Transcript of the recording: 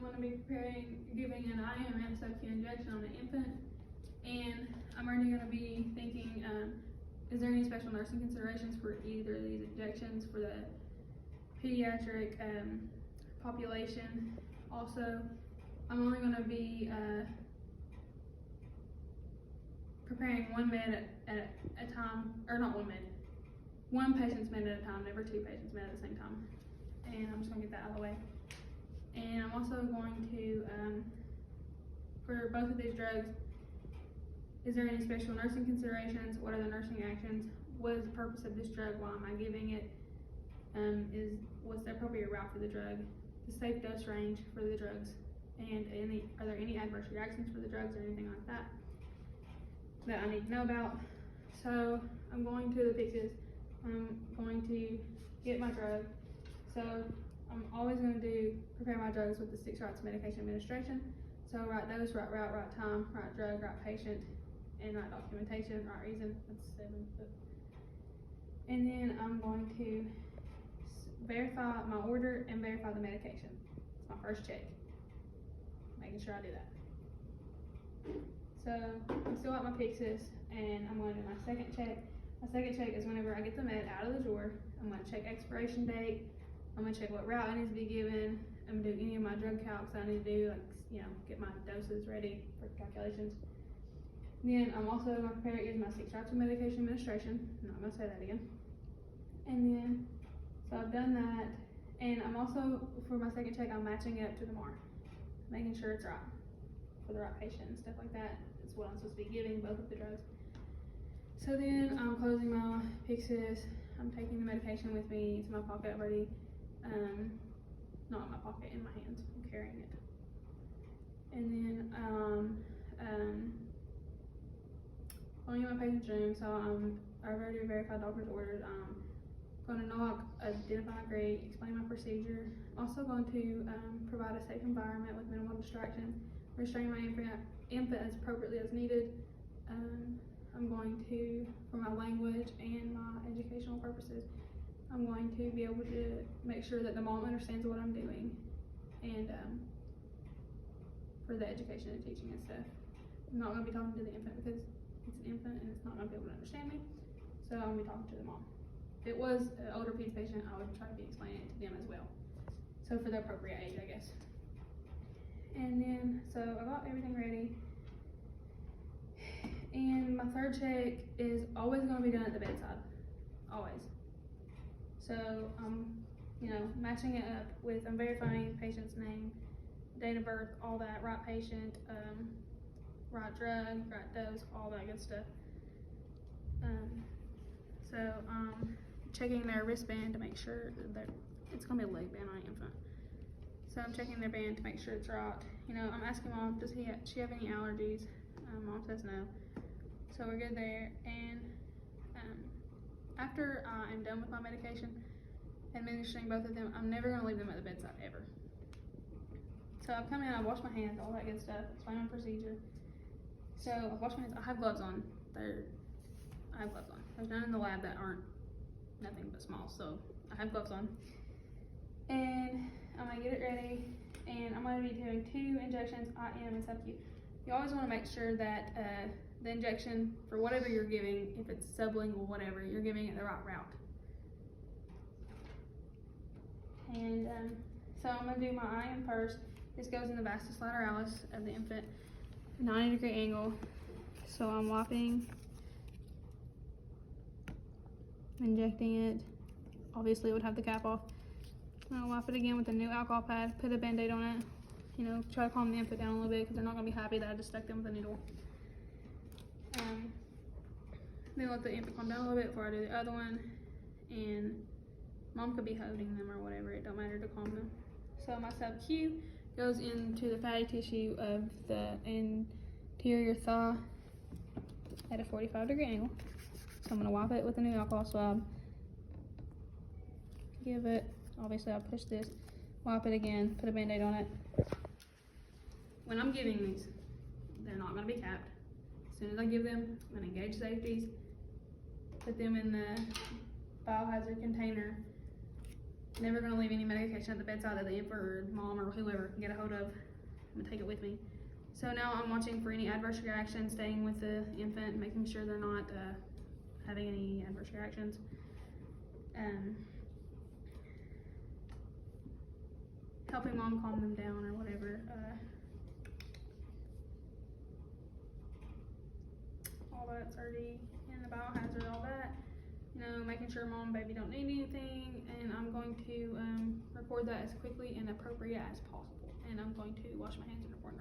going to be giving an IM sub-Q injection on the infant, and I'm already going to be thinking, is there any special nursing considerations for either of these injections for the pediatric population? Also, I'm only going to be preparing one med at a time, or not one med, one patient's med at a time, never two patients med at the same time. And I'm just going to get that out of the way. And I'm also going to, for both of these drugs, is there any special nursing considerations? What are the nursing actions? What is the purpose of this drug? Why am I giving it? What's the appropriate route for the drug? The safe dose range for the drugs? And are there any adverse reactions for the drugs or anything like that I need to know about? So I'm going to the Peds. I'm going to get my drug. So I'm always going to prepare my drugs with the 6 routes of medication administration. So right dose, right route, right time, right drug, right patient, and right documentation, right reason. That's 7. And then I'm going to verify my order and verify the medication. It's my first check. Making sure I do that. So I'm still at my Peds, and I'm going to do my second check. My second check is whenever I get the med out of the drawer. I'm going to check expiration date. I'm going to check what route I need to be given. I'm going to do any of my drug calcs I need to do, like, get my doses ready for calculations. Then I'm also going to prepare it using my 6 routes of medication administration. I'm not going to say that again. And then, so I've done that. And I'm also, for my second check, I'm matching it up to the mark, making sure it's right for the right patient and stuff like that. It's what I'm supposed to be giving, both of the drugs. So then I'm closing my Peds. I'm taking the medication with me to my pocket. I've already, not in my pocket, in my hands. I'm carrying it. And then going in my patient's room. So I've already verified doctor's orders. I'm going to knock, identify, agree, explain my procedure. I'm also going to provide a safe environment with minimal distraction, restrain my infant as appropriately as needed. I'm going to, for my language and my educational purposes, I'm going to be able to make sure that the mom understands what I'm doing, and for the education and teaching and stuff. I'm not going to be talking to the infant because it's an infant and it's not going to be able to understand me, so I'm going to be talking to the mom. If it was an older Peds patient, I would try to be explaining it to them as well. So for the appropriate age, I guess. And then, so I got everything ready. And my third check is always going to be done at the bedside, always. So I'm, matching it up with, I'm verifying the patient's name, date of birth, all that, right patient, right drug, right dose, all that good stuff. So checking their wristband to make sure that it's going to be a leg band on an infant. So I'm checking their band to make sure it's right. I'm asking mom, does she have any allergies? Mom says no. So we're good there. And after I am done with my medication, administering both of them, I'm never going to leave them at the bedside, ever. So I've come in, I've washed my hands, all that good stuff, explain my procedure. So I've washed my hands, I have gloves on. I have gloves on. There's none in the lab that aren't nothing but small, so I have gloves on. And I'm going to get it ready, and I'm going to be doing 2 injections, IM and sub-Q. You always want to make sure that the injection, for whatever you're giving, if it's sublingual, whatever, you're giving it the right route. And so I'm going to do my IM first. This goes in the vastus lateralis of the infant, 90-degree angle. So I'm wiping, injecting it. Obviously it would have the cap off. I'll wipe it again with a new alcohol pad, put a band-aid on it. Try to calm the infant down a little bit because they're not going to be happy that I just stuck them with a needle. Then let the infant calm down a little bit before I do the other one. And mom could be holding them or whatever, it don't matter to calm them. So my sub-Q goes into the fatty tissue of the anterior thigh at a 45-degree angle. So I'm going to wipe it with a new alcohol swab. Give it, obviously I'll push this, wipe it again, put a band-aid on it. When I'm giving these, they're not going to be capped. As soon as I give them, I'm going to engage safeties, put them in the biohazard container, Never gonna leave any medication at the bedside that the infant or mom or whoever can get a hold of. I'm gonna take it with me. So now I'm watching for any adverse reactions, staying with the infant, making sure they're not having any adverse reactions. Helping mom calm them down or whatever. All that's already in the biohazard, all that. You know, making sure mom and baby don't need anything, and I'm going to record that as quickly and appropriate as possible. And I'm going to wash my hands and record.